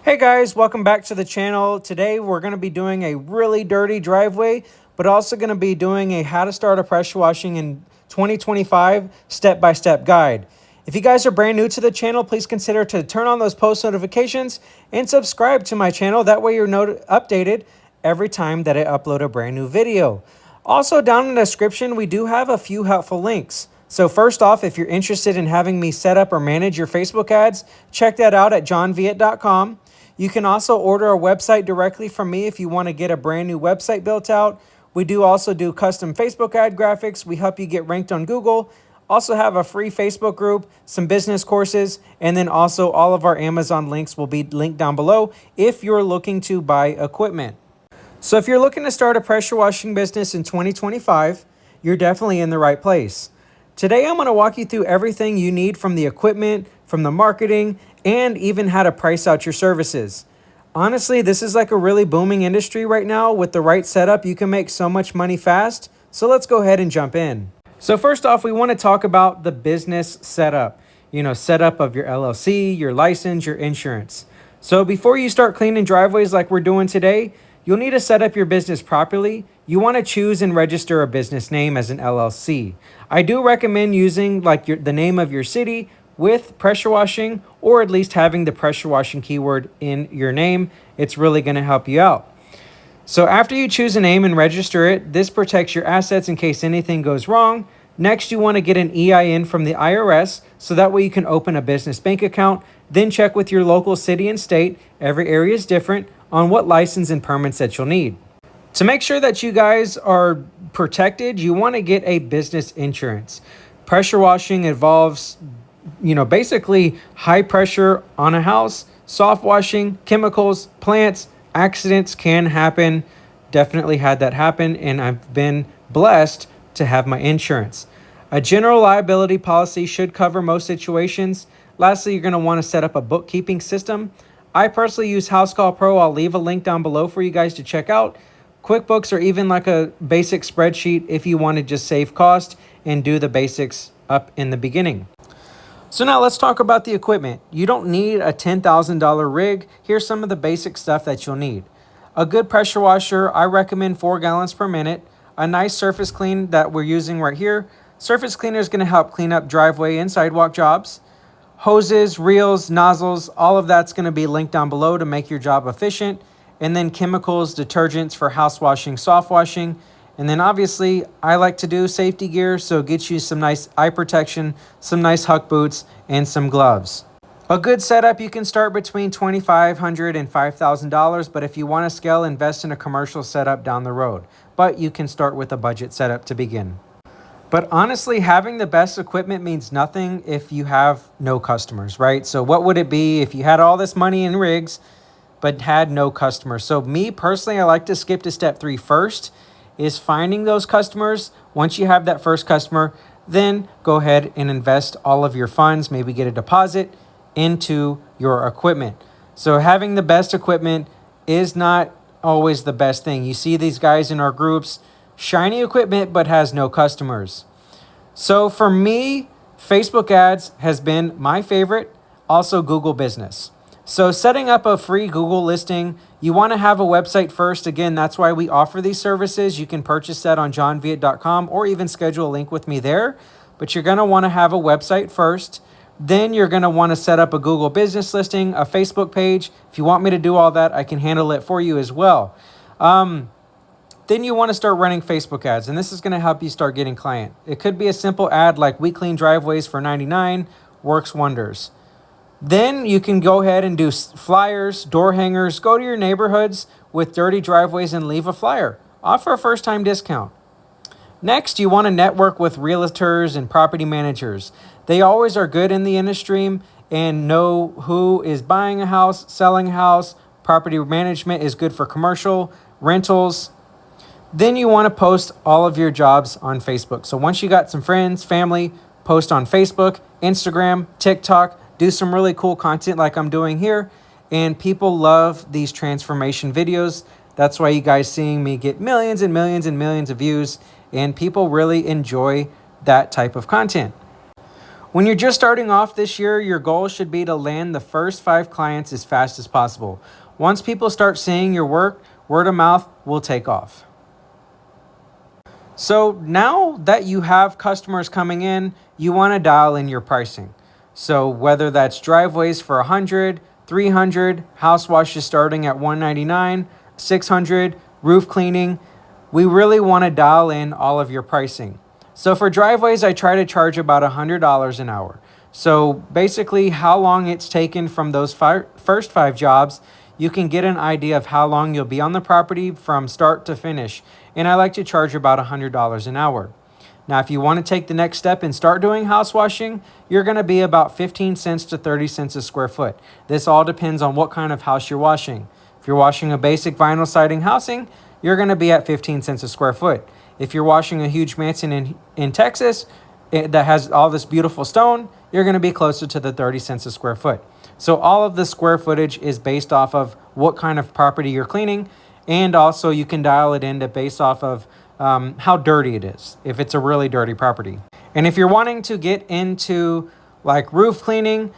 Hey guys, welcome back to the channel. Today we're going to be doing a really dirty driveway, but also going to be doing a how to start a pressure washing in 2025 step-by-step guide. If you guys are brand new to the channel, please consider to turn on those post notifications and subscribe to my channel. That way you're updated every time that I upload a brand new video. Also, down in the description, we do have a few helpful links. So first off, if you're interested in having me set up or manage your Facebook ads, check that out at johnviet.com. You can also order a website directly from me if you want to get a brand new website built out. We do also do custom Facebook ad graphics. We help you get ranked on Google. Also have a free Facebook group, some business courses, and then also all of our Amazon links will be linked down below if you're looking to buy equipment. So if you're looking to start a pressure washing business in 2025, you're definitely in the right place. Today, I'm going to walk you through everything you need from the equipment, from the marketing, and even how to price out your services. Honestly, this is like a really booming industry right now. With the right setup, you can make so much money fast. So let's go ahead and jump in. So first off, we want to talk about the business setup. Setup of your LLC, your license, your insurance. So before you start cleaning driveways like we're doing today, you'll need to set up your business properly. You want to choose and register a business name as an LLC. I do recommend using the name of your city with pressure washing, or at least having the pressure washing keyword in your name. It's really going to help you out. So after you choose a name and register it, this protects your assets in case anything goes wrong. Next, you want to get an EIN from the IRS, so that way you can open a business bank account. Then check with your local city and state, every area is different, on what license and permits that you'll need. To make sure that you guys are protected, you want to get a business insurance. Pressure washing involves, basically high pressure on a house, soft washing, chemicals, plants, accidents can happen. Definitely had that happen, and I've been blessed to have my insurance. A general liability policy should cover most situations. Lastly, you're going to want to set up a bookkeeping system. I personally use Housecall Pro. I'll leave a link down below for you guys to check out. QuickBooks or even like a basic spreadsheet if you want to just save cost and do the basics up in the beginning. So now let's talk about the equipment. You don't need a $10,000 rig. Here's some of the basic stuff that you'll need. A good pressure washer, I recommend 4 gallons per minute. A nice surface clean that we're using right here. Surface cleaner is going to help clean up driveway and sidewalk jobs. Hoses, reels, nozzles, all of that's going to be linked down below to make your job efficient. And then chemicals, detergents for house washing, soft washing. And then obviously I like to do safety gear, so get you some nice eye protection, some nice Huck boots, and some gloves. A good setup, you can start between $2,500 and $5,000, but if you want to scale, invest in a commercial setup down the road. But you can start with a budget setup to begin. But honestly, having the best equipment means nothing if you have no customers, right? So what would it be if you had all this money in rigs but had no customers? So me personally, I like to skip to step 3 first, is finding those customers. Once you have that first customer, then go ahead and invest all of your funds, maybe get a deposit into your equipment. So having the best equipment is not always the best thing. You see these guys in our groups, shiny equipment but has no customers. So for me, Facebook ads has been my favorite, also Google Business. So setting up a free Google listing, you want to have a website first. Again, that's why we offer these services. You can purchase that on johnviet.com or even schedule a link with me there. But you're going to want to have a website first. Then you're going to want to set up a Google Business listing, a Facebook page. If you want me to do all that, I can handle it for you as well. Then you want to start running Facebook ads, and this is going to help you start getting client. It could be a simple ad like "We clean driveways for $99, works wonders." Then you can go ahead and do flyers, door hangers, go to your neighborhoods with dirty driveways and leave a flyer. Offer a first-time discount. Next, you want to network with realtors and property managers. They always are good in the industry and know who is buying a house, selling a house. Property management is good for commercial, rentals. Then you want to post all of your jobs on Facebook. So once you got some friends, family, post on Facebook, Instagram, TikTok, do some really cool content like I'm doing here. And people love these transformation videos. That's why you guys seeing me get millions and millions and millions of views. And people really enjoy that type of content. When you're just starting off this year, your goal should be to land the first 5 clients as fast as possible. Once people start seeing your work, word of mouth will take off. So now that you have customers coming in, you want to dial in your pricing. So whether that's driveways for 100, 300, house washes starting at 199, 600, roof cleaning, we really want to dial in all of your pricing. So for driveways, I try to charge about $100 an hour. So basically how long it's taken from those first 5 jobs, you can get an idea of how long you'll be on the property from start to finish. And I like to charge about $100 an hour. Now, if you want to take the next step and start doing house washing, you're going to be about 15 cents to 30 cents a square foot. This all depends on what kind of house you're washing. If you're washing a basic vinyl siding housing, you're going to be at 15 cents a square foot. If you're washing a huge mansion in Texas that has all this beautiful stone, you're going to be closer to the 30 cents a square foot. So all of the square footage is based off of what kind of property you're cleaning, and also you can dial it in to base off of how dirty it is, if it's a really dirty property. And if you're wanting to get into like roof cleaning,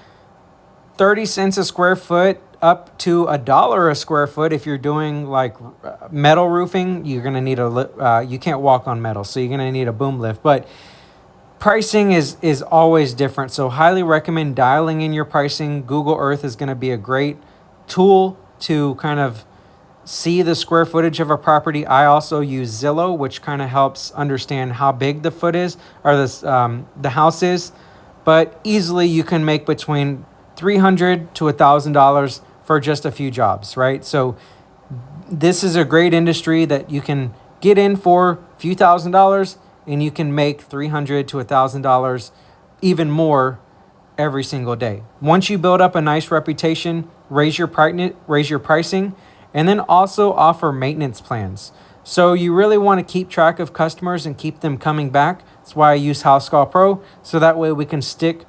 30 cents a square foot up to $1 a square foot. If you're doing like metal roofing, you're going to need you can't walk on metal, so you're going to need a boom lift. But pricing is always different. So highly recommend dialing in your pricing. Google Earth is going to be a great tool to kind of see the square footage of a property. I also use Zillow, which kind of helps understand how big the foot is, or the house is. But easily you can make between $300 to $1,000 for just a few jobs, right? So this is a great industry that you can get in for a few $1,000s, and you can make $300 to $1,000, even more, every single day. Once you build up a nice reputation, raise your pricing, and then also offer maintenance plans. So you really want to keep track of customers and keep them coming back. That's why I use House Call Pro, so that way we can stick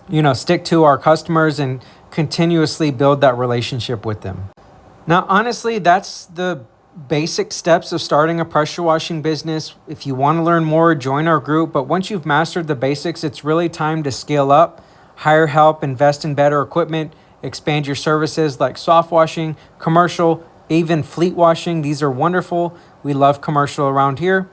to our customers and continuously build that relationship with them. Now, honestly, that's the basic steps of starting a pressure washing business. If you want to learn more, join our group. But once you've mastered the basics, it's really time to scale up, hire help, invest in better equipment, expand your services like soft washing, commercial, even fleet washing. These are wonderful. We love commercial around here.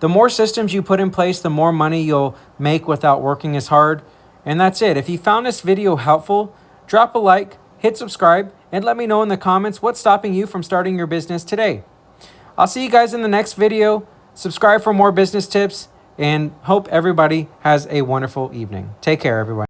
The more systems you put in place, the more money you'll make without working as hard. And that's it. If you found this video helpful, drop a like, hit subscribe, and let me know in the comments what's stopping you from starting your business today. I'll see you guys in the next video. Subscribe for more business tips, and hope everybody has a wonderful evening. Take care, everyone.